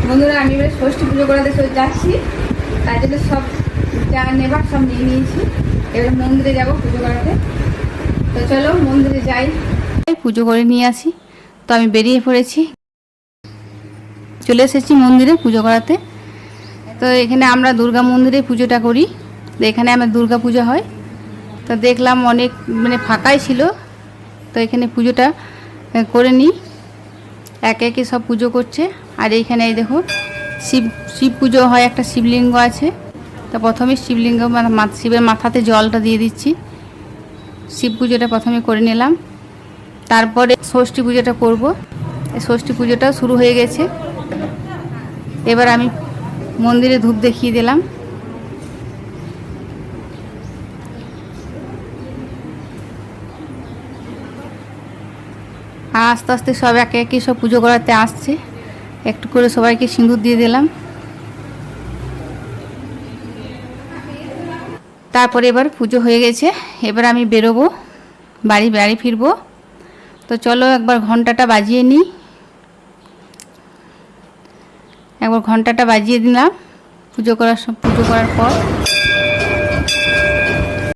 বন্ধুরা আমি এবার ষষ্ঠী পুজো করাতে যাচ্ছি, তাই জন্য সব যা নেবার সব নিয়ে নিয়েছি। এবার মন্দিরে যাব পুজো করাতে। তো চলো মন্দিরে যাই, পুজো করে নিয়ে আসি। তো আমি বেরিয়ে পড়েছি, চলে এসেছি মন্দিরে পুজো করাতে। তো এখানে আমরা দুর্গা মন্দিরে পুজোটা করি, তো এখানে আমার দুর্গা পূজা হয়। তো দেখলাম অনেক মানে ফাঁকাই ছিল, তো এখানে পুজোটা করে নিই। একে একে সব পুজো করছে। আর এইখানে এই দেখো শিব পুজো হয়, একটা শিবলিঙ্গ আছে। তো প্রথমে শিবলিঙ্গ শিবের মাথাতে জলটা দিয়ে দিচ্ছি। শিব পুজোটা প্রথমে করে নিলাম, তারপরে ষষ্ঠী পুজোটা করব। এই ষষ্ঠী পুজোটাও শুরু হয়ে গেছে। এবার আমি মন্দিরে ধূপ দেখিয়ে দিলাম। আর আস্তে আস্তে সব একে একে সব পুজো করাতে আসছে, একটু করে সবাইকে সিঁদুর দিয়ে দিলাম। তারপরে এবার পুজো হয়ে গেছে, এবার আমি বেরোবো, বাড়ি ফিরবো। তো চলো একবার ঘন্টাটা বাজিয়ে নিই। একবার ঘন্টাটা বাজিয়ে দিলাম পুজো করার পর।